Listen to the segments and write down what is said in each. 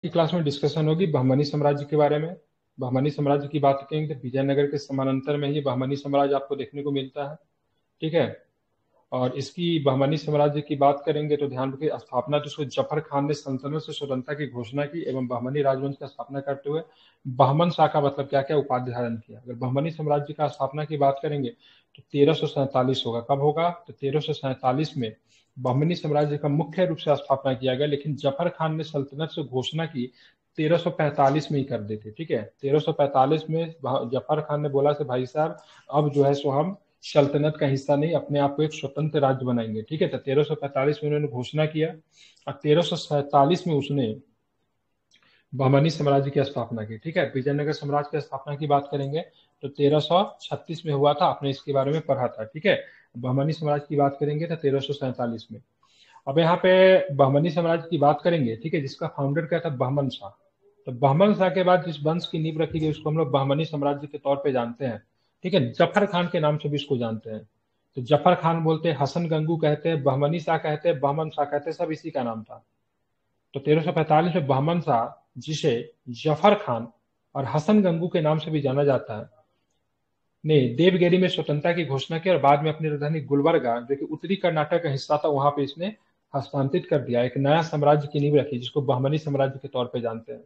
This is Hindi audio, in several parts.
की क्लास में डिस्कशन होगी बहमनी साम्राज्य के बारे में। बहमनी साम्राज्य की बात करेंगे तो विजयनगर के समानांतर में ही बहमनी साम्राज्य आपको देखने को मिलता है। ठीक है। और इसकी बहमनी साम्राज्य की बात करेंगे तो ध्यान रखिए, स्थापना तो इसको जफर खान ने सल्तनत से स्वतंत्रता की घोषणा की एवं बहमनी राजवंश की स्थापना करते हुए बहमन शाह का मतलब क्या क्या उपाधि धारण किया। अगर बहमनी साम्राज्य का स्थापना की बात करेंगे तो 1347 होगा। कब होगा? तो 1347 में बहमनी साम्राज्य का मुख्य रूप से स्थापना किया गया, लेकिन जफर खान ने सल्तनत से घोषणा की 1345 में ही कर दी थी। ठीक है, 1345 में जफर खान ने बोला कि भाई साहब अब जो है सो हम सल्तनत का हिस्सा नहीं, अपने आप को एक स्वतंत्र राज्य बनाएंगे। ठीक है, तो 1345 में उन्होंने घोषणा किया और 1347 में उसने बहमनी साम्राज्य की स्थापना की। ठीक है, विजयनगर साम्राज्य की स्थापना की बात करेंगे तो 1336 में हुआ था, आपने इसके बारे में पढ़ा था। ठीक है, बहमनी साम्राज्य की बात करेंगे तो 1347 में। अब यहाँ पे बहमनी साम्राज्य की बात करेंगे, ठीक है, जिसका फाउंडर क्या था? बहमन शाह। तो बहमन शाह के बाद जिस वंश की नींव रखी गई उसको हम लोग बहमनी साम्राज्य के तौर पे जानते हैं। ठीक है, जफर खान के नाम से भी इसको जानते हैं। तो जफर खान बोलते हैं, हसन गंगू कहते हैं, बहमनी शाह कहते हैं, बहमन शाह कहते हैं, सब इसी का नाम था। तो 1345 में बहमन शाह, जिसे जफर खान और हसन गंगू के नाम से भी जाना जाता है, ने देवगिरी में स्वतंत्रता की घोषणा की और बाद में अपनी राजधानी गुलबर्गा, जो कि उत्तरी कर्नाटक का हिस्सा था, वहां पे इसने हस्तांतरित कर दिया। एक नया साम्राज्य की नींव रखी जिसको बहमनी साम्राज्य के तौर पे जानते हैं।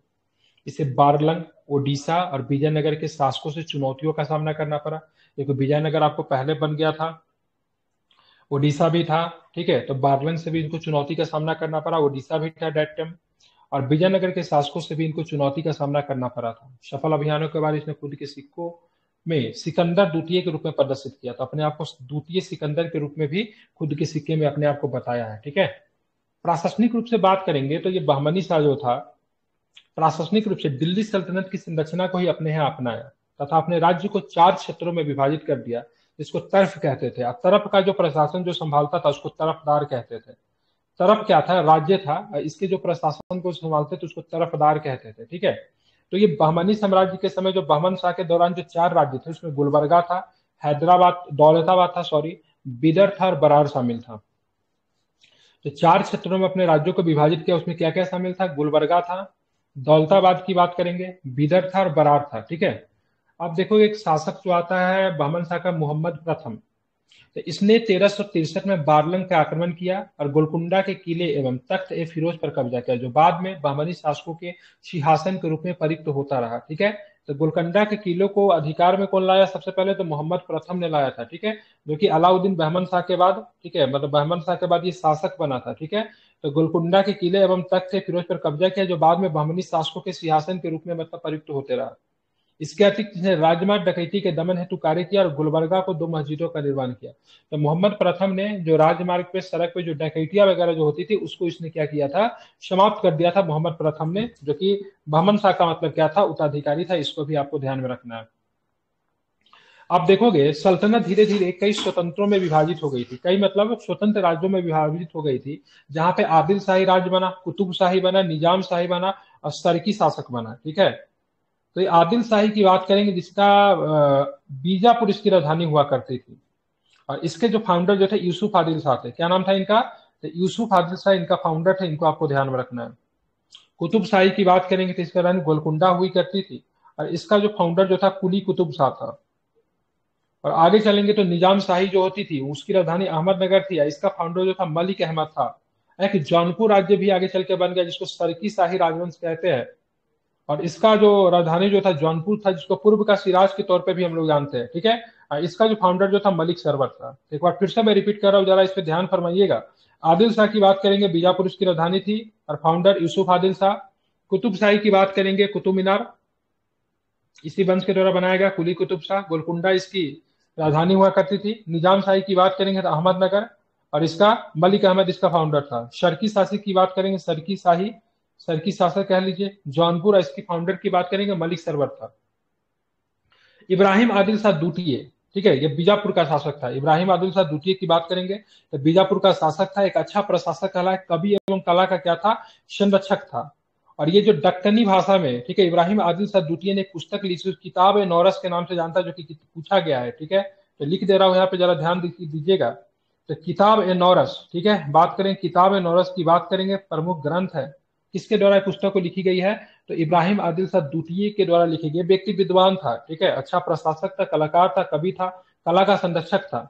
इसे बारलंग, ओडिशा और विजयनगर के शासकों से चुनौतियों का सामना करना पड़ा। देखो, विजयनगर आपको पहले बन गया था, ओडिशा भी था। ठीक है, तो बारलंग से भी इनको चुनौती का सामना करना पड़ा, ओडिशा भी था डेट टाइम, और विजयनगर के शासकों से भी इनको चुनौती का सामना करना पड़ा था। सफल अभियानों के बाद इसने खुद के सिक्कों में सिकंदर द्वितीय के रूप में प्रदर्शित किया, तो अपने आप को द्वितीय सिकंदर के रूप में भी खुद के सिक्के में अपने आप को बताया है। ठीक है, प्रशासनिक रूप से बात करेंगे तो ये बहमनी शाह जो था, प्रशासनिक रूप से दिल्ली सल्तनत की संरचना को ही अपने यहाँ अपनाया तथा अपने राज्य को 4 क्षेत्रों में विभाजित कर दिया, जिसको तरफ कहते थे। और तरफ का जो प्रशासन जो संभालता था उसको तरफदार कहते थे। तरफ क्या था? राज्य था, इसके जो प्रशासन को संभालते थे उसको तरफदार कहते थे। ठीक है, तो ये बहमनी साम्राज्य के समय जो बहमन शाह के दौरान जो 4 राज्य थे उसमें गुलबर्गा था, हैदराबाद, दौलताबाद था, सॉरी, बिदर था और बरार शामिल था। तो 4 क्षेत्रों में अपने राज्यों को विभाजित किया। उसमें क्या क्या शामिल था? गुलबर्गा था, दौलताबाद की बात करेंगे, बिदर था और बरार था। ठीक है, अब देखो एक शासक जो आता है बहमन शाह का, मोहम्मद प्रथम, तो इसने 1363 में बारलंग का आक्रमण किया और गोलकुंडा के किले एवं तख्त ए फिरोज पर कब्जा किया, जो बाद में बहमनी शासकों के सिंहासन के रूप में प्रयुक्त होता रहा। ठीक है, तो गोलकुंडा के किलों को अधिकार में कौन लाया? सबसे पहले तो मोहम्मद प्रथम ने लाया था। ठीक है, जो कि अलाउद्दीन बहमन शाह के बाद, ठीक है, मतलब बहमन शाह के बाद ये शासक बना था। ठीक है, तो गोलकुंडा के किले एवं तख्त ए फिरोज पर कब्जा किया, जो बाद में बहमनी शासकों के सिंहासन के रूप में मतलब प्रयुक्त होते रहा। इसके अतिरिक्त इसने राजमार्ग डकैती के दमन हेतु कार्य किया और गुलबर्गा को 2 मस्जिदों का निर्माण किया। तो मोहम्मद प्रथम ने जो राजमार्ग पे, सड़क पे जो डकैतियां वगैरह जो होती थी उसको इसने क्या किया था? समाप्त कर दिया था मोहम्मद प्रथम ने, जो कि बहमन शाह का मतलब क्या था? उत्तराधिकारी था। इसको भी आपको ध्यान में रखना है। आप देखोगे सल्तनत धीरे धीरे कई स्वतंत्रों में विभाजित हो गई थी, कई मतलब स्वतंत्र राज्यों में विभाजित हो गई थी, जहां पे आदिल शाही राज्य बना, कुतुब शाही बना, निजाम शाही बना और सरकी शासक बना। ठीक है, तो ये आदिल शाही की बात करेंगे, जिसका बीजापुर इसकी राजधानी हुआ करती थी। और इसके जो फाउंडर जो थे यूसुफ आदिल शाह थे। क्या नाम था इनका? तो यूसुफ आदिल शाह इनका फाउंडर थे, इनको आपको ध्यान में रखना है। कुतुब शाही की बात करेंगे तो इसकी राजधानी गोलकुंडा हुई करती थी, और इसका जो फाउंडर जो था कुली कुतुब शाह था। और आगे चलेंगे तो निजाम शाही जो होती थी उसकी राजधानी अहमदनगर थी, इसका फाउंडर जो था मलिक अहमद था। एक जौनपुर राज्य भी आगे चल के बन गया जिसको सरकी शाही राजवंश कहते हैं, और इसका जो राजधानी जो था जौनपुर था, जिसको पूर्व का सिराज के तौर पे भी हम लोग जानते हैं। ठीक है, इसका जो फाउंडर जो था मलिक सरवर था। एक बार फिर से मैं रिपीट कर रहा हूँ, जरा इस पे ध्यान फरमाइएगा। आदिल शाह की बात करेंगे, बीजापुर इसकी राजधानी थी और फाउंडर यूसुफ आदिल शाह। कुतुब शाही की बात करेंगे, कुतुब मीनार इसी वंश के द्वारा बनाया गया, कुली कुतुब शाह। गोलकुंडा इसकी राजधानी हुआ करती थी। निजाम शाही की बात करेंगे तो अहमदनगर, और इसका मलिक अहमद इसका फाउंडर था। शर्की शासी की बात करेंगे, सरकी शाही, सरकी शासक कह लीजिए। जौनपुर इसकी फाउंडर की बात करेंगे, मलिक सरवर था। इब्राहिम आदिल शाह द्वितीय, ठीक है, ये बीजापुर का शासक था। इब्राहिम आदिल शाह द्वितीय की बात करेंगे तो बीजापुर का शासक था, एक अच्छा प्रशासक कहलाए, कवि एवं कला का क्या था? संरक्षक था। और ये जो दक्कनी भाषा में, ठीक है, इब्राहिम आदिल शाह द्वितीय ने एक पुस्तक लिखी, किताब ए नौरस के नाम से जानता है, जो कि पूछा गया है। ठीक है, तो लिख दे रहा हूं यहाँ पे, जरा ध्यान दीजिएगा। तो किताब ए नौरस, ठीक है, बात करें किताब ए नौरस की बात करेंगे, प्रमुख ग्रंथ है। किसके द्वारा पुस्तक को लिखी गई है? तो इब्राहिम आदिल शाह द्वितीय के द्वारा लिखी गई। व्यक्ति विद्वान था, ठीक है, अच्छा प्रशासक था, कलाकार था, कवि था, कला का संरक्षक था।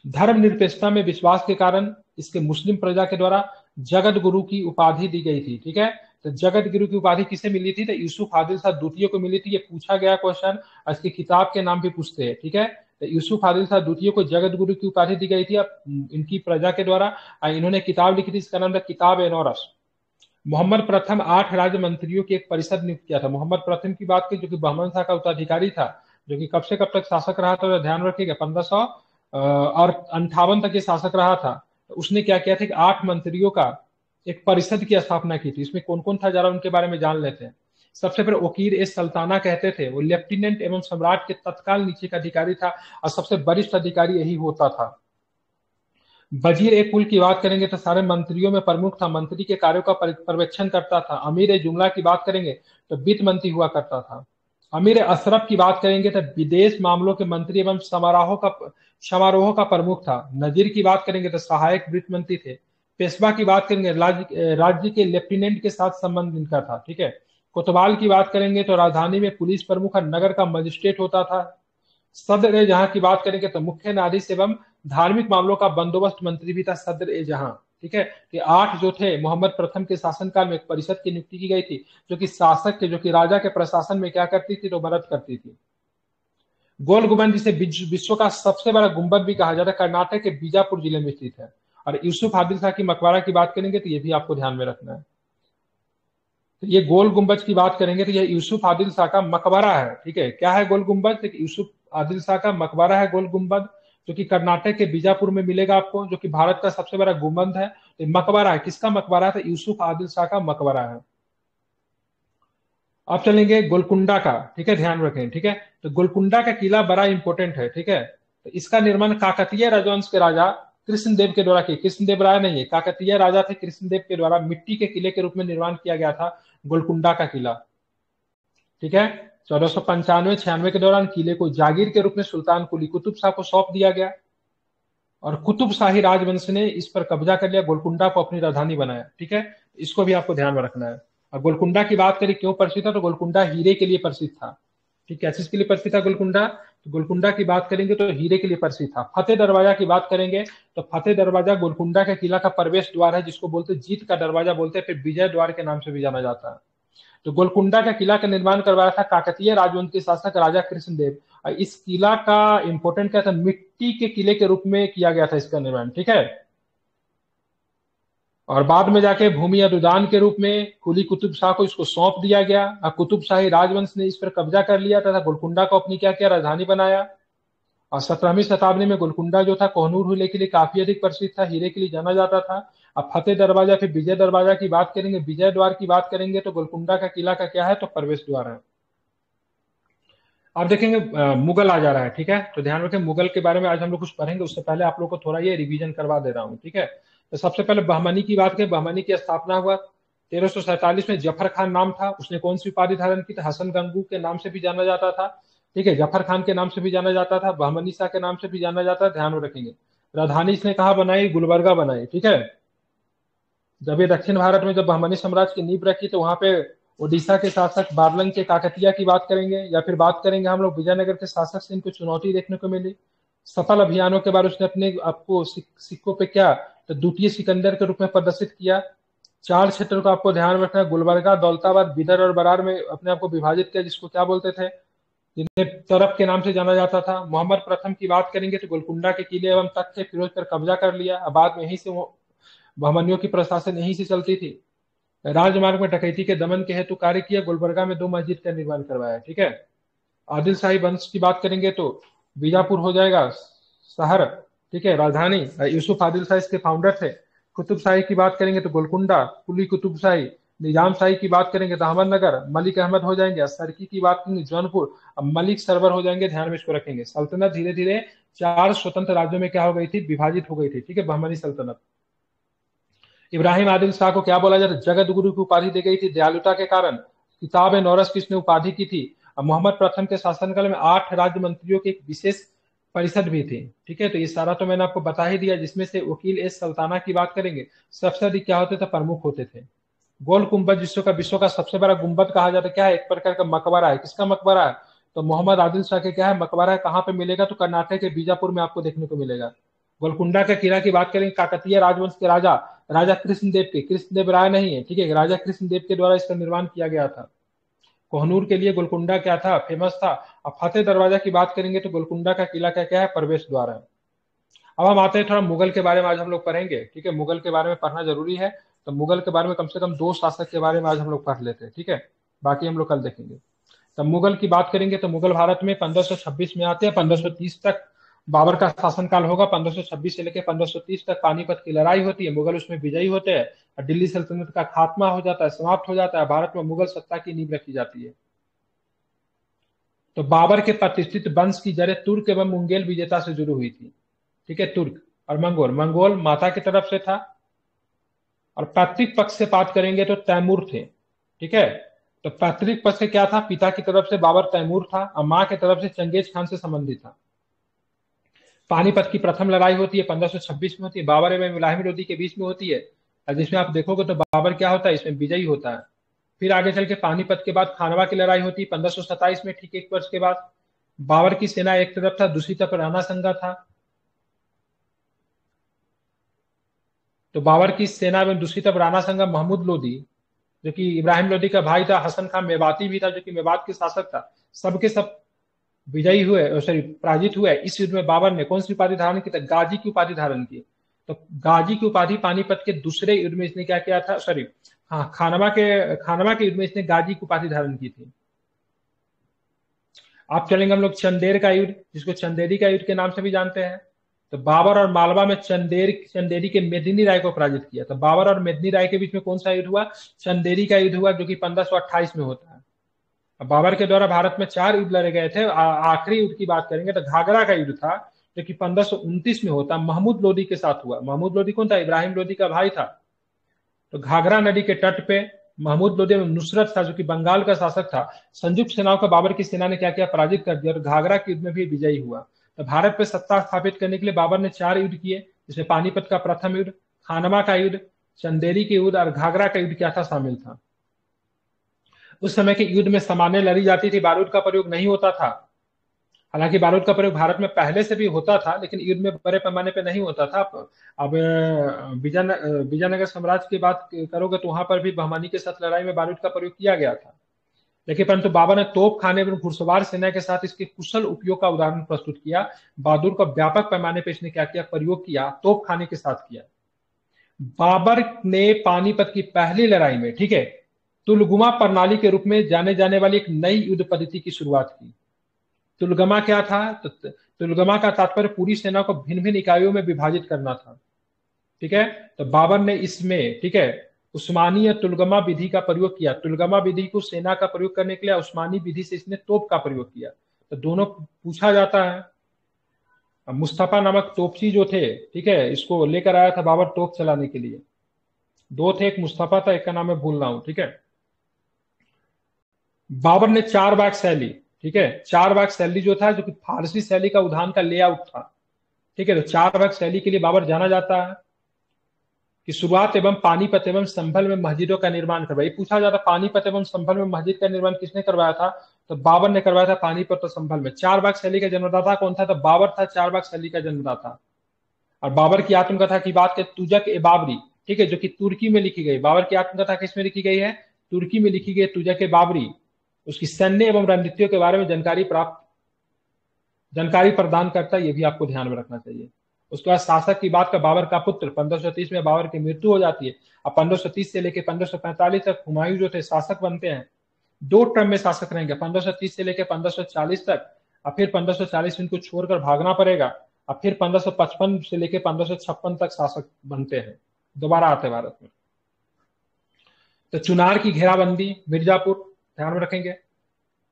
धर्मनिरपेक्षता में विश्वास के कारण इसके मुस्लिम प्रजा के द्वारा जगत गुरु की उपाधि दी गई थी, ठीक है। तो जगत गुरु की उपाधि किसे मिली थी? तो यूसुफ आदिल शाह द्वितीय को मिली थी। ये पूछा गया क्वेश्चन, इसकी किताब के नाम भी पूछते हैं, ठीक है। तो यूसुफ आदिल शाह द्वितीय को जगत गुरु की उपाधि दी गई थी अब इनकी प्रजा के द्वारा। इन्होंने किताब लिखी थी, इसका नाम था किताब ए नौरस। मोहम्मद प्रथम 8 राज्य मंत्रियों की एक परिषद नियुक्त किया था। मोहम्मद प्रथम की बात की, जो कि बहमन शाह का उत्तराधिकारी था, जो कि कब से कब तक शासक रहा था, तो ध्यान रखिएगा 1500 और 58 तक ये शासक रहा था। तो उसने क्या किया था कि 8 मंत्रियों का एक परिषद की स्थापना की थी। इसमें कौन कौन था, जरा उनके बारे में जान लेते हैं। सबसे पहले वकील ए सल्ताना कहते थे, वो लेफ्टिनेंट एवं सम्राट के तत्काल नीचे का अधिकारी था और सबसे वरिष्ठ अधिकारी यही होता था। वजीर ए कुल की बात करेंगे तो सारे मंत्रियों में प्रमुख था, मंत्री के कार्यों का पर्यवेक्षण करता था। अमीर ए जुमला की बात करेंगे तो वित्त मंत्री हुआ करता था। अमीर अशरफ की बात करेंगे तो विदेश मामलों के मंत्री एवं समारोह का प्रमुख था। नजीर की बात करेंगे तो सहायक वित्त मंत्री थे। पेशवा की बात करेंगे राज्य के लेफ्टिनेंट के साथ संबंध इनका था, ठीक है। कोतवाल की बात करेंगे तो राजधानी में पुलिस प्रमुख और नगर का मजिस्ट्रेट होता था। सदर ए जहां की बात करेंगे तो मुख्य न्यायाधीश एवं धार्मिक मामलों का बंदोबस्त मंत्री भी था सदर ए जहां, ठीक है। कि 8 जो थे मोहम्मद प्रथम के शासनकाल में एक परिषद की नियुक्ति की गई थी, जो कि शासक के, जो कि राजा के प्रशासन में क्या करती थी, तो मदद करती थी। गोल गुंबद जिसे विश्व का सबसे बड़ा गुंबद भी कहा जाता है, कर्नाटक के बीजापुर जिले में स्थित है। और यूसुफ आदिल शाह की मकबरा की बात करेंगे तो ये भी आपको ध्यान में रखना है। तो ये गोल गुंबज की बात करेंगे तो ये यूसुफ आदिल शाह का मकबरा है, ठीक है। क्या है गोल गुंबज? तो यूसुफ आदिल शाह का मकबरा है गोल गुंबद, जो कि कर्नाटक के बीजापुर में मिलेगा आपको, जो कि भारत का सबसे बड़ा गुंबद है। तो मकबरा है, किसका मकबरा है? तो यूसुफ आदिल शाह का मकबरा है। अब चलेंगे गोलकुंडा का, ठीक है, ध्यान रखें, ठीक है। तो गोलकुंडा का किला बड़ा इंपॉर्टेंट है, ठीक है। तो इसका निर्माण काकतीय राजवंश के राजा कृष्णदेव के द्वारा किया। कृष्णदेव राय नहीं है, काकतीय राजा थे कृष्णदेव के द्वारा मिट्टी के किले के रूप में निर्माण किया गया था गोलकुंडा का किला, ठीक है। 1495-96 के दौरान किले को जागीर के रूप में सुल्तान कुली कुतुब शाह को सौंप दिया गया और कुतुब शाही राजवंश ने इस पर कब्जा कर लिया, गोलकुंडा को अपनी राजधानी बनाया, ठीक है। इसको भी आपको ध्यान में रखना है। और गोलकुंडा की बात करें क्यों प्रसिद्ध था, तो गोलकुंडा हीरे के लिए प्रसिद्ध था, ठीक है। किस के लिए प्रसिद्ध था गोलकुंडा? तो गोलकुंडा की बात करेंगे तो हीरे के लिए प्रसिद्ध था। फतेह दरवाजा की बात करेंगे तो फतेह दरवाजा गोलकुंडा के किला का प्रवेश द्वार है, जिसको बोलते जीत का दरवाजा बोलते हैं, फिर विजय द्वार के नाम से भी जाना जाता है। तो गोलकुंडा का किला का निर्माण करवाया था काकतीय राजवंश के शासक राजा कृष्णदेव। इस किला का इंपोर्टेंट क्या था, मिट्टी के किले के रूप में किया गया था इसका निर्माण, ठीक है। और बाद में जाके भूमि अनुदान के रूप में कुली कुतुब शाह को इसको सौंप दिया गया और कुतुब शाही राजवंश ने इस पर कब्जा कर लिया तथा गोलकुंडा को अपनी क्या किया, राजधानी बनाया। और 17वीं शताब्दी में गोलकुंडा जो था कोहनूर हीरे के लिए काफी अधिक प्रसिद्ध था, हीरे के लिए जाना जाता था। अब फतेह दरवाजा फिर विजय दरवाजा की बात करेंगे, विजय द्वार की बात करेंगे तो गोलकुंडा का किला का क्या है, तो प्रवेश द्वार है। आप देखेंगे मुगल आ जा रहा है, ठीक है। तो ध्यान रखें मुगल के बारे में आज हम लोग कुछ पढ़ेंगे, उससे पहले आप लोग को थोड़ा ये रिवीजन करवा दे रहा हूँ, ठीक है। तो सबसे पहले बहमनी की बात करें, बहमनी की स्थापना हुआ 1347 में। जफर खान नाम था, उसने कौन सी उपाधि धारण की थी? हसन गंगू के नाम से भी जाना जाता था, ठीक है। जफर खान के नाम से भी जाना जाता था, बहमनी शाह के नाम से भी जाना जाता है, ध्यान रखेंगे। राजधानी इसने कहा बनाई, गुलबर्गा बनाई, ठीक है। जब ये दक्षिण भारत में जब बहमनी साम्राज्य की नींव रखी तो वहां पे ओडिशा के शासक बारलंग के काकतिया की बात करेंगे, या फिर बात करेंगे हम लोग विजयनगर के शासक से इनको चुनौती देखने को मिली। सफल अभियानों के बाद उसने अपने आपको सिक्कों पे क्या, तो द्वितीय सिकंदर के रूप में प्रदर्शित किया। 4 क्षेत्रों का आपको ध्यान रखना है, गुलबर्गा, दौलताबाद, बिदर और बरार में अपने आप को विभाजित किया, जिसको क्या बोलते थे, जिन्हें तरफ के नाम से जाना जाता था। मोहम्मद प्रथम की बात करेंगे तो गोलकुंडा के किले एवं तख्त से फिरोज पर कब्जा कर लिया। बाद में यहीं से बहमनियों की प्रशासन यहीं से चलती थी। राजमार्ग में डकैती के दमन के हेतु कार्य किया, गुलबर्गा में 2 मस्जिद का निर्माण करवाया, ठीक है। आदिल शाही वंश की बात करेंगे तो बीजापुर हो जाएगा शहर, ठीक है, राजधानी। यूसुफ आदिल शाही इसके फाउंडर थे। कुतुब शाही की बात करेंगे तो गोलकुंडा, कुली कुतुब शाही। निजाम शाही की बात करेंगे तो अहमदनगर, मलिक अहमद हो जाएंगे। सरकी की बात करेंगे जौनपुर, अब मलिक सरवर हो जाएंगे, ध्यान में इसको रखेंगे। सल्तनत धीरे धीरे 4 स्वतंत्र राज्यों में क्या हो गई थी, विभाजित हो गई थी, ठीक है, बहमनी सल्तनत। इब्राहिम आदिल शाह को क्या बोला जाता है, जगत गुरु की उपाधि दी गई थी दयालुता के कारण। किताब ए नौरस की इसने उपाधि की थी। मोहम्मद प्रथम के शासनकाल में 8 राज्य मंत्रियों की एक विशेष परिषद भी थी, ठीक है। तो ये सारा तो मैंने आपको बता ही दिया, जिसमें से वकील ए सल्ताना की बात करेंगे सबसे अधिक क्या होते थे, प्रमुख होते थे। गोल गुंबद जिसको का विश्व का सबसे बड़ा गुंबद कहा जाता है, क्या है, एक प्रकार का मकबरा है। किसका मकबरा है? तो मोहम्मद आदिल शाह के क्या है, मकबरा है। कहाँ पे मिलेगा? तो कर्नाटक के बीजापुर में आपको देखने को मिलेगा। गोलकुंडा का किला की बात करेंगे, काकतीय राजवंश के राजा राजा कृष्णदेव के, कृष्णदेव राय नहीं है, ठीक है, राजा कृष्णदेव के द्वारा इसका निर्माण किया गया था। कोहनूर के लिए गोलकुंडा क्या था, फेमस था। अब फतेह दरवाजा की बात करेंगे तो गोलकुंडा का किला का क्या है, प्रवेश द्वार है। अब हम आते हैं थोड़ा मुगल के बारे में, आज हम लोग पढ़ेंगे, ठीक है, मुगल के बारे में पढ़ना जरूरी है। तो मुगल के बारे में कम से कम दो शासक के बारे में आज हम लोग पढ़ लेते हैं, ठीक है, बाकी हम लोग कल देखेंगे। तो मुगल की बात करेंगे तो मुगल भारत में 1526 में आते हैं, 1530 तक बाबर का शासनकाल होगा। 1526 से लेकर 1530 तक पानीपत की लड़ाई होती है, मुगल उसमें विजयी होते हैं और दिल्ली सल्तनत का खात्मा हो जाता है, समाप्त हो जाता है, भारत में मुगल सत्ता की नींव रखी जाती है। तो बाबर के प्रतिष्ठित वंश की जड़ें तुर्क एवं मुंगेल विजेता से जुड़ी हुई थी, ठीक है, तुर्क और मंगोल। मंगोल माता की तरफ से था, और पैतृक पक्ष से बात करेंगे तो तैमूर थे, ठीक है। तो पैतृक पक्ष से क्या था, पिता की तरफ से बाबर तैमूर था, और माँ की तरफ से चंगेज खान से संबंधित था। पानीपत की प्रथम लड़ाई होती है 1526 में होती है, बाबर एवं इब्राहिम लोदी के बीच में होती है, और जिसमें आप देखोगे तो बाबर क्या होता है, इसमें विजयी होता है। फिर आगे चल के पानीपत के बाद खानवा की लड़ाई होती है 1527 में, ठीक एक वर्ष के बाद। बाबर की सेना एक तरफ था, दूसरी तरफ राणा संगा था। तो बाबर की सेना में दूसरी तरफ राणा संगा महमूद लोदी, जो कि इब्राहिम लोदी का भाई था, हसन खान मेवाती भी था जो कि मेवात के शासक था, सबके सब विजयी हुए, सॉरी पराजित हुए। इस युद्ध में बाबर ने कौन सी उपाधि धारण की? गाजी की उपाधि धारण की। तो गाजी की उपाधि पानीपत के दूसरे युद्ध में इसने क्या किया था, सॉरी हाँ, खानवा के युद्ध में इसने गाजी की उपाधि धारण की थी। आप चलेंगे हम लोग चंदेर का युद्ध, जिसको चंदेरी का युद्ध के नाम से भी जानते हैं। तो बाबर और मालवा में चंदेरी के मेदिनी राय को पराजित किया। तो बाबर और मेदिनी राय के बीच में कौन सा युद्ध हुआ? चंदेरी का युद्ध हुआ, जो कि 1528 में होता है। अब बाबर के द्वारा भारत में 4 युद्ध लड़े गए थे। आखिरी युद्ध की बात करेंगे तो घाघरा का युद्ध था, जो कि 1529 में होता, महमूद लोदी के साथ हुआ। महमूद लोदी कौन था? इब्राहिम लोदी का भाई था। तो घाघरा नदी के तट पे महमूद लोदी में नुसरत था, जो कि बंगाल का शासक था, संयुक्त सेनाओं का बाबर की सेना ने क्या किया, पराजित कर दिया, और घाघरा के युद्ध में भी विजयी हुआ। तो भारत पे सत्ता स्थापित करने के लिए बाबर ने 4 युद्ध किए, जिसमें पानीपत का प्रथम युद्ध, खानवा का युद्ध, चंदेरी के युद्ध और घाघरा का युद्ध क्या था, शामिल था। उस समय के युद्ध में सामान्य लड़ी जाती थी, बारूद का प्रयोग नहीं होता था। हालांकि बारूद का प्रयोग भारत में पहले से भी होता था, लेकिन युद्ध में बड़े पैमाने पर नहीं होता था। अब विजयनगर साम्राज्य की बात करोगे तो वहां पर भी बहमानी के साथ लड़ाई में बारूद का प्रयोग किया गया था। लेकिन परंतु बाबर ने तोप खाने एवं घुड़सवार सेना के साथ इसके कुशल उपयोग का उदाहरण प्रस्तुत किया। बहादुर का व्यापक पैमाने पर इसने क्या किया, प्रयोग किया, तोप खाने के साथ किया। बाबर ने पानीपत की पहली लड़ाई में, ठीक है, तुलगुमा प्रणाली के रूप में जाने जाने वाली एक नई युद्ध पद्धति की शुरुआत की। तुलगमा क्या था? तो तुलगमा का तात्पर्य पूरी सेना को भिन्न भिन्न इकाइयों में विभाजित करना था, ठीक है। तो बाबर ने इसमें, ठीक है, उस्मानी या तुलगमा विधि का प्रयोग किया। तुलगमा विधि को सेना का प्रयोग करने के लिए, उस्मानी विधि से इसने तोप का प्रयोग किया। तो दोनों पूछा जाता है। मुस्तफा नामक तोपची जो थे, ठीक है, इसको लेकर आया था बाबर तोप चलाने के लिए। 2 थे, एक मुस्तफा था, एक का नाम मैं भूल रहा हूं, ठीक है। बाबर ने 4 बाग शैली, ठीक है, 4 बाग शैली जो था, जो कि फारसी शैली का उद्यान का लेआउट था, ठीक है। तो 4 बाग शैली के लिए बाबर जाना जाता है कि शुरुआत एवं पानीपत एवं संभल में मस्जिदों का निर्माण करवाया। पूछा जाता पानीपत एवं संभल में मस्जिद का निर्माण किसने करवाया था? तो बाबर ने करवाया था पानीपत और संभल में। 4 बाग शैली का जन्मदाता कौन था? तो बाबर था 4 बाग शैली का जन्मदाता। और बाबर की आत्मकथा की बात करें, तुजक ए बाबरी, ठीक है, जो कि तुर्की में लिखी गई। बाबर की आत्मकथा किसमें लिखी गई है? तुर्की में लिखी गई, तुजक ए बाबरी। उसकी सैन्य एवं रणनीतियों के बारे में जानकारी प्रदान करता है, ये भी आपको ध्यान में रखना चाहिए। उसके बाद शासक की बात का, बाबर का पुत्र, 1530 में बाबर की मृत्यु हो जाती है। अब 1530 से लेकर 1545 तक हुमायूं जो थे शासक बनते हैं। 2 टर्म में शासक रहेंगे, 1530 से लेकर 1540 तक, और फिर 1540 में इनको छोड़कर भागना पड़ेगा, और फिर 1555 से लेकर 1556 तक शासक बनते हैं, दोबारा आते भारत में। तो चुनार की घेराबंदी, मिर्जापुर, ध्यान में रखेंगे,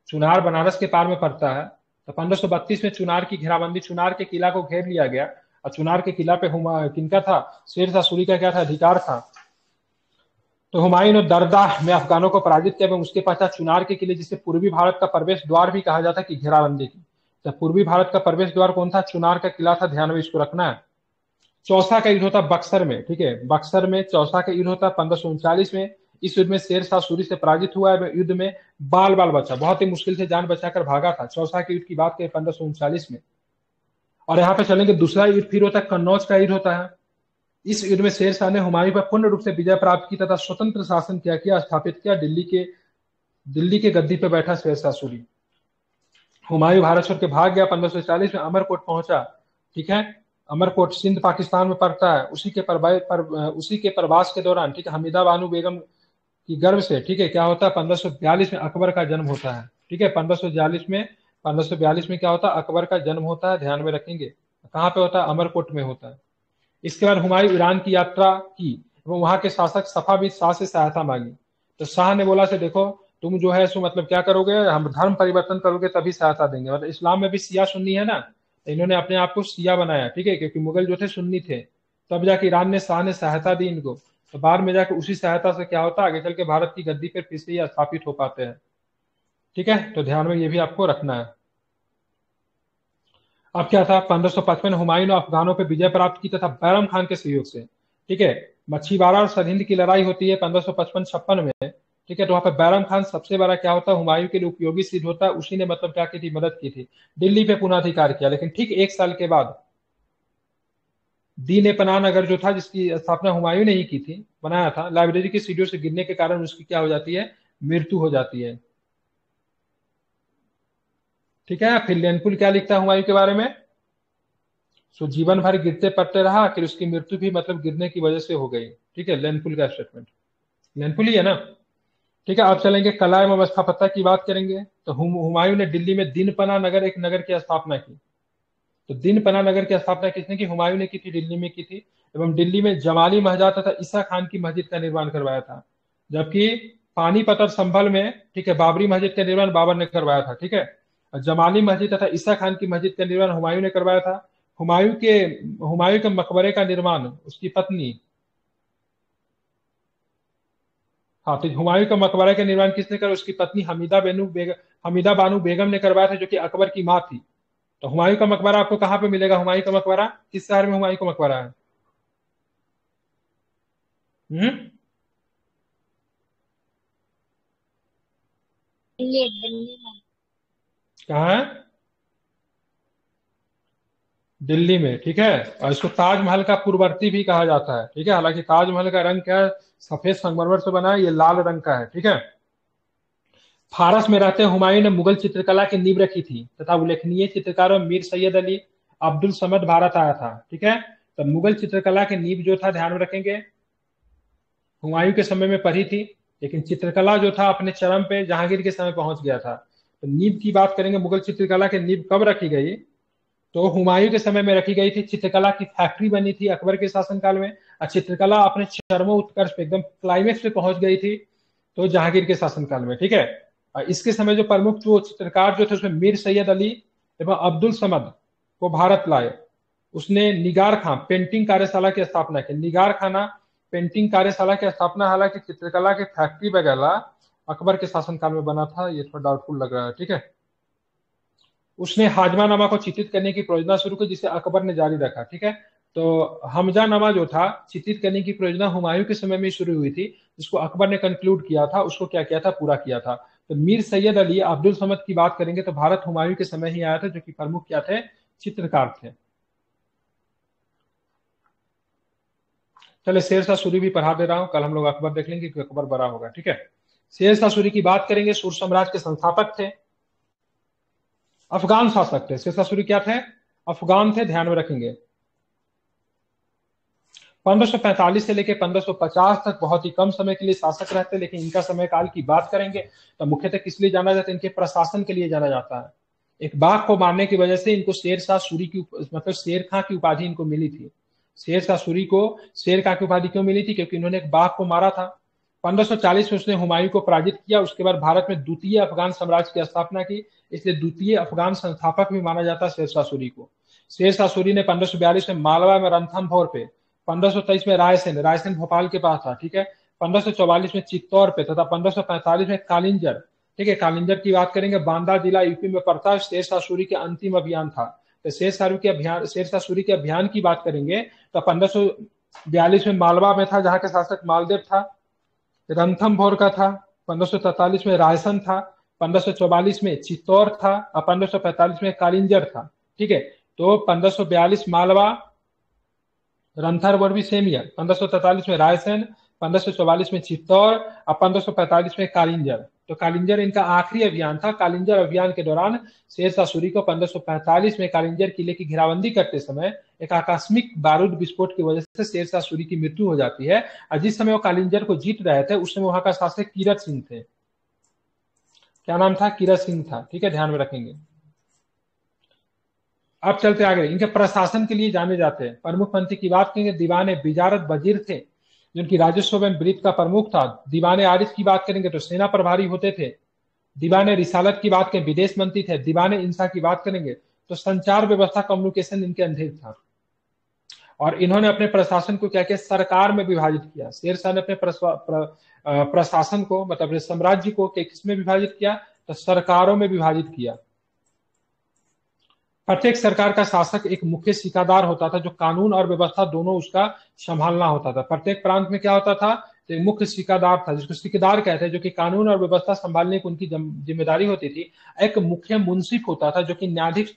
चुनार बनारस के पार में पड़ता है। तो 1532 में चुनार की घेराबंदी, चुनार के किला को घेर लिया गया, और चुनार के किला पे किनका था? शेर शाह सूरी का क्या था? अधिकार था। तो हुमायूं ने दरदा में अफगानों को पराजित किया एवं उसके पश्चात चुनार के किले, जिसे पूर्वी भारत का प्रवेश द्वार भी कहा जाता है, की घेराबंदी की। तो पूर्वी भारत का प्रवेश द्वार कौन था? चुनार का किला था, ध्यान में इसको रखना है। चौसा का युद्ध होता बक्सर में, ठीक है, बक्सर में चौसा का युद्ध होता 1539 में। इस युद्ध में शेरशाह सूरी से पराजित हुआ है। युद्ध में बाल बाल बचा, बहुत ही मुश्किल से जान बचाकर भागा था। चौसा के युद्ध की बात करें 1539 में। और यहाँ पे चलेंगे, दूसरा युद्ध फिर होता है कन्नौज का युद्ध होता है। इस युद्ध में शेरशाह ने हुमायूं पर पूर्ण रूप से विजय प्राप्त की तथा स्वतंत्र शासन किया स्थापित किया। दिल्ली के गद्दी पर बैठा शेरशाह सूरी। हुमायूं भारत छोड़ के भाग गया। 1540 में अमरकोट पहुंचा। ठीक है, अमरकोट सिंध पाकिस्तान में पड़ता है। उसी के प्रवास के दौरान, ठीक है, हमीदा बानो बेगम की गर्भ से, ठीक है, क्या होता है, 1542 में अकबर का जन्म होता है। ठीक है, 1542 में क्या होता है, अकबर का जन्म होता है। ध्यान में रखेंगे कहाँ पे होता है, अमरकोट में होता है। इसके बाद हुमायूं ईरान की यात्रा की एवं वहां के शासक सफाविद शाह से सहायता मांगी। तो शाह ने बोला से देखो, तुम जो है सो मतलब क्या करोगे, हम धर्म परिवर्तन करोगे तभी सहायता देंगे। मतलब इस्लाम में भी शिया सुन्नी है ना, तो इन्होंने अपने आप को शिया बनाया। ठीक है, क्योंकि मुगल जो थे सुन्नी थे। तब जाके ईरान ने, शाह ने सहायता दी इनको। तो बाद में जाके उसी सहायता से क्या होता है, आगे चल के भारत की गद्दी पर फिर से ही स्थापित हो पाते हैं। ठीक है, तो ध्यान में ये भी आपको रखना है। अब क्या था, 1555 हुमायूं ने अफगानों पर विजय प्राप्त की तथा बैरम खान के सहयोग से, ठीक है, मच्छीवाड़ा और सरहिंद की लड़ाई होती है 1555-56 में। ठीक है, तो वहां पर बैरम खान सबसे बड़ा क्या होता है, हुमायूं के लिए उपयोगी सिद्ध होता है। उसी ने मतलब क्या की थी, मदद की थी, दिल्ली पे पुनः अधिकार किया। लेकिन ठीक एक साल के बाद दीन ए पनाह नगर जो था, जिसकी स्थापना हुमायूं ने ही की थी, बनाया था, लाइब्रेरी की सीढ़ियों से गिरने के कारण उसकी क्या हो जाती है, मृत्यु हो जाती है। ठीक है, फिर लेनपुल क्या लिखता है हुमायूं के बारे में, सो जीवन भर गिरते पड़ते रहा, फिर उसकी मृत्यु भी मतलब गिरने की वजह से हो गई। ठीक है, लेनपुल का स्टेटमेंट, लेनपुल ही है ना। ठीक है, अब चलेंगे कला एवं स्थापत्य की बात करेंगे। तो हुमायूं ने दिल्ली में दीनपना नगर, एक नगर की स्थापना की। तो दीनपना नगर की स्थापना किसने की, हुमायूं ने की थी, दिल्ली में की थी। एवं दिल्ली में जमाली मस्जिद तथा ईसा खान की मस्जिद का निर्माण करवाया था। जबकि पानीपत और संभल में, ठीक है, बाबरी मस्जिद का निर्माण बाबर ने करवाया था। ठीक है, और जमाली मस्जिद तथा ईसा खान की मस्जिद का निर्माण हुमायूं ने करवाया था। हुमायूं के मकबरे का निर्माण उसकी पत्नी, हाँ, तो हुमायूं का मकबरा का निर्माण किसने करा, उसकी पत्नी हमीदा बानो बेगम ने करवाया था, जो कि अकबर की माँ थी। तो हुमायूं का मकबरा आपको कहाँ पे मिलेगा, हुमायूं का मकबरा किस शहर में हुमायूं का मकबरा है? हम्म, दिल्ली में। कहाँ है? दिल्ली में। ठीक है, और इसको ताजमहल का पूर्ववर्ती भी कहा जाता है। ठीक है, हालांकि ताजमहल का रंग क्या है, सफेद संगमरमर से बना है, ये लाल रंग का है। ठीक है, फारस में रहते हुमायूं ने मुगल चित्रकला की नींव रखी थी तथा उल्लेखनीय चित्रकारों मीर सैयद अली अब्दुल समद भारत आया था। ठीक है, तो मुगल चित्रकला की नींव जो था, ध्यान में रखेंगे, हुमायूं के समय में पढ़ी थी, लेकिन चित्रकला जो था अपने चरम पे जहांगीर के समय पहुंच गया था। तो नींव की बात करेंगे, मुगल चित्रकला की नींव कब रखी गई, तो हुमायूं के समय में रखी गई थी। चित्रकला की फैक्ट्री बनी थी अकबर के शासनकाल में, और चित्रकला अपने चरमोत्कर्ष पे, एकदम क्लाइमेक्स पे पहुंच गई थी तो जहांगीर के शासनकाल में। ठीक है, और इसके समय जो प्रमुख जो चित्रकार जो थे, उसमें मीर सैयद अली एवं अब्दुल समद को भारत लाए। उसने निगार खां पेंटिंग कार्यशाला की स्थापना की। निगार खाना पेंटिंग कार्यशाला की स्थापना, हालांकि चित्रकला की फैक्ट्री वगैरह अकबर के शासनकाल में बना था, ये थोड़ा डाउटफुल लग रहा है। ठीक है, उसने हाजमानामा को चित्रित करने की परियोजना शुरू की, जिसे अकबर ने जारी रखा। ठीक है, तो हमजानामा जो था चित्रित करने की परियोजना हुमायूं के समय में शुरू हुई थी, जिसको अकबर ने कंक्लूड किया था, उसको क्या किया था, पूरा किया था। तो मीर सैयद अली अब्दुल समद की बात करेंगे तो भारत हुमायूं के समय ही आया था, जो कि प्रमुख क्या थे, चित्रकार थे। चले, शेरशाह सूरी भी पढ़ा दे रहा हूं, कल हम लोग अकबर देख लेंगे कि अकबर बड़ा होगा। ठीक है, शेरशाह सूरी की बात करेंगे, सूर साम्राज्य के संस्थापक थे, अफगान शासक थे। शेरशाह सूरी क्या थे, अफगान थे, ध्यान में रखेंगे। 1545 से लेकर 1550 तक बहुत ही कम समय के लिए शासक रहते, लेकिन इनका समय काल की बात करेंगे तो मुख्यतः किस लिए जाना जाता है, इनके प्रशासन के लिए जाना जाता है। एक बाघ को मारने की वजह से इनको शेरशाह सूरी की मतलब शेर खां की उपाधि इनको मिली थी। शेरशाह सूरी को शेर खां की उपाधि क्यों मिली थी, क्योंकि इन्होंने एक बाघ को मारा था। 1540 में उसने हुमायूं को पराजित किया। उसके बाद भारत में द्वितीय अफगान साम्राज्य की स्थापना की, इसलिए द्वितीय अफगान संस्थापक भी माना जाता है शेरशाह सूरी को। शेरशाह सूरी ने 1542 में मालवा में रणथंभौर पे, 1523 में रायसेन, रायसेन भोपाल के पास था। ठीक है, 1544 में चित्तौड़ पे तथा 1545 में कालिंजर। ठीक है, कालिंजर की बात करेंगे, बांदा जिला यूपी में पड़ता है। शेरशाह सूरी के अंतिम अभियान था। तो शेरशाह सूरी के अभियान की बात करेंगे तो 1542 में मालवा में था, जहां के शासक मालदेव था। रणथंभौर का था, 1543 में रायसन था, 1544 में चित्तौड़ था और 1545 में कालिंजर था। ठीक है, तो 1542 मालवा, रणथंभौर भी सेम ईयर, 1543 में रायसेन, 1544 में चित्तौड़ और 1545 में कालिंजर। तो कालिंजर इनका आखिरी अभियान था। कालिंजर अभियान के दौरान शेरशाह सूरी को 1545 में कालिंजर किले की घेराबंदी करते समय एक आकस्मिक बारूद विस्फोट की वजह से शेरशाह सूरी की मृत्यु हो जाती है। और जिस समय वो कालिंजर को जीत रहे थे उस समय वहां का शासक कीरत सिंह थे। क्या नाम था? कीरत सिंह था। ठीक है, ध्यान में रखेंगे। अब चलते आगे। इनके प्रशासन के लिए जाने जाते हैं। प्रमुख मंत्री की बात करेंगे, दीवान बिजारत वजीर थे, जिनकी राजस्व एवं ब्रीद का प्रमुख था। दीवान आरिफ की बात करेंगे तो सेना प्रभारी होते थे। दीवान रिसालत की बात करें, विदेश मंत्री थे। दीवान इंसा की बात करेंगे तो संचार व्यवस्था, कम्युनिकेशन इनके अंदर था। और इन्होंने अपने प्रशासन को क्या किया? सरकार में विभाजित किया। शेरशाह ने अपने प्रशासन को, मतलब साम्राज्य को किसमें विभाजित किया? तो सरकारों में विभाजित किया। प्रत्येक सरकार का शासक एक मुख्य सिक्कादार होता था, जो कानून और व्यवस्था दोनों उसका संभालना होता था। प्रत्येक प्रांत में क्या होता था? तो एक मुख्य सिक्कादार था, जिसको सिक्केदार कहते हैं, जो कि कानून और व्यवस्था संभालने की उनकी जिम्मेदारी होती थी। एक मुख्य मुंसिफ होता था, जो कि न्यायाधीश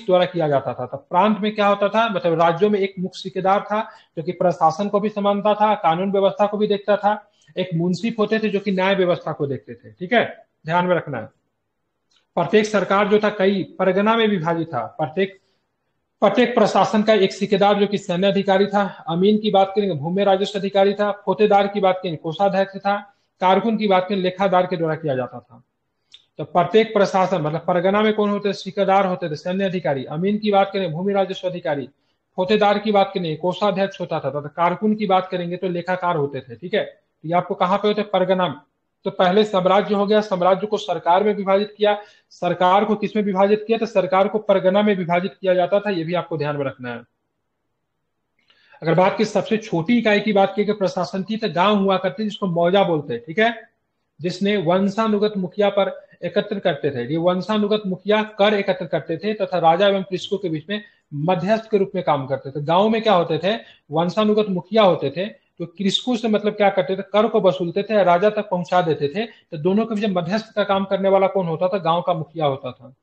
द्वारा किया जाता था। तो प्रांत में क्या होता था? मतलब राज्यों में एक मुख्य सिक्केदार था, जो कि प्रशासन को भी संभालता था, कानून व्यवस्था को भी देखता था। एक मुंसिफ होते थे, जो कि न्याय व्यवस्था को देखते थे। ठीक है, ध्यान में रखना है। प्रत्येक सरकार जो था कई परगना में विभाजित था। प्रत्येक प्रशासन का एक सिक्केदार, जो कि सैन्य अधिकारी था। अमीन की बात करेंगे, भूमि राजस्व अधिकारी था। फोतेदार की बात करेंगे, कोषाध्यक्ष था। कारकुन की बात करें, लेखादार के द्वारा किया जाता था। तो प्रत्येक प्रशासन, मतलब परगना में कौन होते थे? सिक्केदार होते थे, सैन्य अधिकारी। अमीन की बात करें, भूमि राजस्व अधिकारी। फोतेदार की बात करें, कोषाध्यक्ष होता था। कारकुन की बात करेंगे तो लेखाकार होते थे। ठीक है, तो ये आपको कहां पे होते? परगना में। तो पहले साम्राज्य हो गया, साम्राज्य को सरकार में विभाजित किया। सरकार को किसमें विभाजित किया? तो सरकार को परगना में विभाजित किया जाता था। यह भी आपको ध्यान में रखना है। अगर बात की सबसे छोटी इकाई की बात की प्रशासन की, तो गांव हुआ करते जिसको मौजा बोलते हैं। ठीक है, जिसने वंशानुगत मुखिया पर एकत्र करते थे। ये वंशानुगत मुखिया कर एकत्र करते थे तथा राजा एवं कृषकों के बीच में मध्यस्थ के रूप में काम करते थे। गांव में क्या होते थे? वंशानुगत मुखिया होते थे, तो कृषकों से मतलब क्या करते थे? कर को वसूलते थे, राजा तक पहुंचा देते थे। तो दोनों के बीच मध्यस्थ का काम करने वाला कौन होता था? गांव का मुखिया होता था।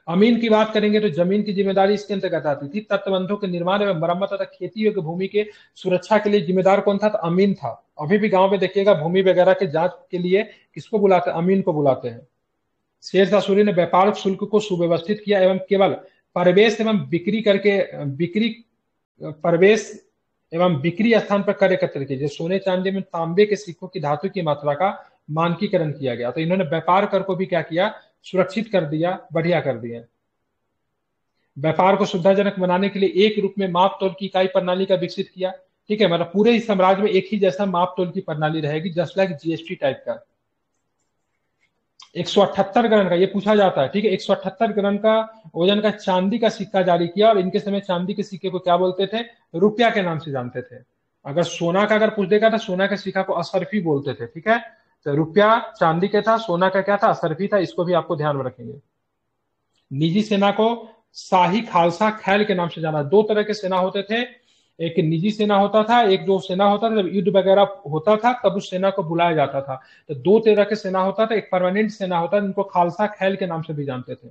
अमीन की बात करेंगे तो जमीन की जिम्मेदारी इसके अंतर्गत आती थी। तटबंधों के निर्माण एवं मरम्मत तथा खेती योग्य भूमि के सुरक्षा के लिए जिम्मेदार कौन था? तो अमीन था। अभी भी गांव में देखिएगा, भूमि वगैरह के जांच के लिए किसको बुलाते हैं? अमीन को बुलाते हैं। शेरशाह सूरी ने व्यापार शुल्क को सुव्यवस्थित किया एवं केवल प्रवेश एवं बिक्री स्थान पर कर एकत्र किए। सोने चांदी में तांबे के सिक्कों की धातु की मात्रा का मानकीकरण किया गया। तो इन्होंने व्यापार कर को भी क्या किया? सुरक्षित कर दिया, बढ़िया कर दिया। व्यापार को सुविधाजनक बनाने के लिए एक रूप में माप तोल की इकाई प्रणाली का विकसित किया। ठीक है, मतलब पूरे ही साम्राज्य में एक ही जैसा माप तोल की प्रणाली रहेगी, जस्ट लाइक जीएसटी टाइप का। 178 ग्राम का ये पूछा जाता है। ठीक है, 178 ग्राम का वजन का चांदी का सिक्का जारी किया। और इनके समय चांदी के सिक्के को क्या बोलते थे? रुपया के नाम से जानते थे। अगर सोना का अगर पूछ देगा तो सोना के सिक्का को असरफी बोलते थे। ठीक है, तो रुपया चांदी का था, सोना का क्या था? असरफी था। इसको भी आपको ध्यान में रखेंगे। निजी सेना को शाही खालसा खैल के नाम से जाना। दो तरह के सेना होते थे, एक निजी सेना होता था, एक जो सेना होता था जब युद्ध वगैरह होता था तब उस सेना को बुलाया जाता था। तो दो तरह के सेना होता था, एक परमानेंट सेना होता था जिनको खालसा खैल के नाम से भी जानते थे।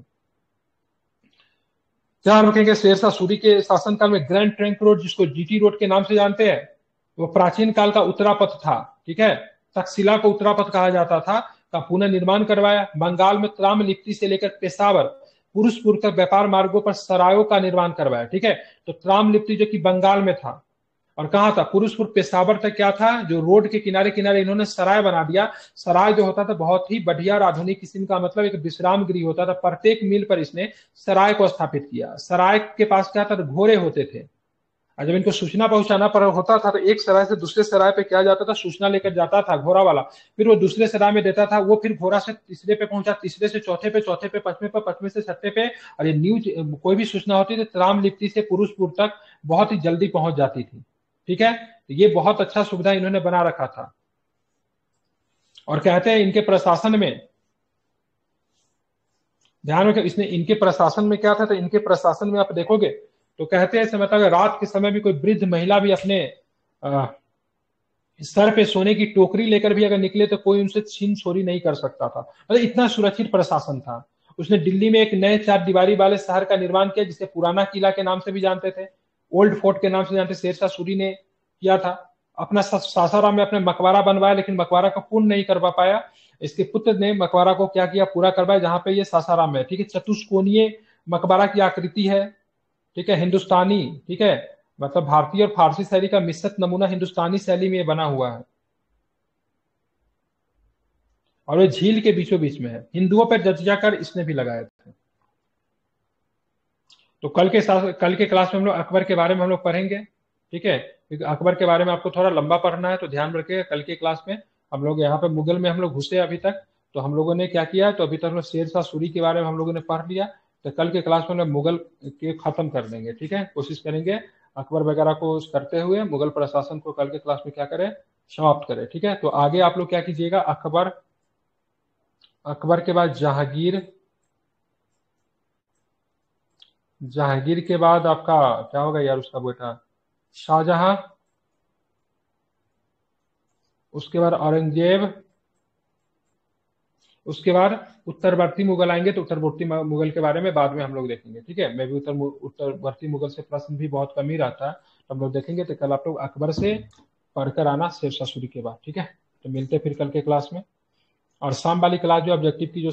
ध्यान रखेंगे, शेरशाह सूरी के शासनकाल में ग्रैंड ट्रंक रोड, जिसको जीटी रोड के नाम से जानते हैं, वो प्राचीन काल का उत्तरापथ था। ठीक है, तक्षशिला को उत्तरापथ कहा जाता था, का पुनः निर्माण करवाया। बंगाल में त्राम लिप्ति से लेकर पेशावर पुरुषपुर तक व्यापार मार्गों पर सरायों का निर्माण करवाया। ठीक है, तो त्राम लिप्ति जो कि बंगाल में था, और कहा था पुरुषपुर पेशावर तक क्या था? जो रोड के किनारे किनारे इन्होंने सराय बना दिया। सराय जो होता था बहुत ही बढ़िया और आधुनिक किस्म का, मतलब एक विश्राम गृह होता था। प्रत्येक मील पर इसने सराय को स्थापित किया। सराय के पास क्या था? घोड़े होते थे, और जब इनको सूचना पहुंचाना पर होता था तो एक सराय से दूसरे सराय पे क्या जाता था? सूचना लेकर जाता था घोड़ा वाला, फिर वो दूसरे सराय में देता था, वो फिर घोड़ा से तीसरे पे पहुंचा, तीसरे से चौथे पे, चौथे पे पंचवें पे, पंचवें से छठे पे। और ये न्यूज कोई भी सूचना होती थी त्राम लिप्ति से पुरुषपुर तक बहुत ही जल्दी पहुंच जाती थी। ठीक है, तो ये बहुत अच्छा सुविधा इन्होंने बना रखा था। और कहते हैं इनके प्रशासन में, ध्यान रखें, इसने इनके प्रशासन में क्या था? तो इनके प्रशासन में आप देखोगे तो कहते हैं मतलब रात के समय भी कोई वृद्ध महिला भी अपने सर पे सोने की टोकरी लेकर भी अगर निकले तो कोई उनसे छीन छोरी नहीं कर सकता था, मतलब इतना सुरक्षित प्रशासन था। उसने दिल्ली में एक नए 4 दीवारी वाले शहर का निर्माण किया, जिसे पुराना किला के नाम से भी जानते थे, ओल्ड फोर्ट के नाम से जानते, शेरशाह सूरी ने किया था। अपना सासाराम में अपने मकबरा बनवाया, लेकिन मकबरा को पूर्ण नहीं करवा पाया। इसके पुत्र ने मकबरा को क्या किया, पूरा करवाया, जहां पे ये सासाराम है, ठीक है। चतुष्कोणीय मकबरा की आकृति है, ठीक है, हिंदुस्तानी, ठीक है, मतलब भारतीय और फारसी शैली का मिश्रित नमूना हिंदुस्तानी शैली में ये बना हुआ है, और ये झील के बीचों बीच में है। हिंदुओं पर जजिया कर इसने भी लगाए थे। तो कल के क्लास में हम लोग अकबर के बारे में हम लोग पढ़ेंगे, ठीक है, क्योंकि अकबर के बारे में आपको थोड़ा लंबा पढ़ना है, तो ध्यान रखिएगा। कल के क्लास में हम लोग यहाँ पे मुगल में हम लोग घुसे अभी तक, तो हम लोगों ने क्या किया, तो अभी तक हम लोग शेरशाह सूरी के बारे में हम लोगों ने पढ़ लिया। तो कल के क्लास में हम लोग मुगल के खत्म कर देंगे, ठीक है, कोशिश करेंगे अकबर वगैरह को करते हुए मुगल प्रशासन को कल के क्लास में क्या करें, समाप्त करें, ठीक है। तो आगे आप लोग क्या कीजिएगा, अकबर, अकबर के बाद जहांगीर, जहांगीर के बाद आपका क्या होगा यार, उसका बेटा शाहजहां, उसके बाद औरंगजेब, उसके बाद उत्तरवर्ती मुगल आएंगे, तो उत्तरवर्ती मुगल के बारे में बाद में हम लोग देखेंगे, ठीक है। मैं भी उत्तरवर्ती मुगल से प्रश्न भी बहुत कम ही रहता है, तो हम लोग देखेंगे। तो कल आप लोग अकबर से पढ़कर आना, शेरशाह सूरी के बाद, ठीक है। तो मिलते हैं फिर कल के क्लास में। और शाम वाली क्लास जो ऑब्जेक्टिव की जो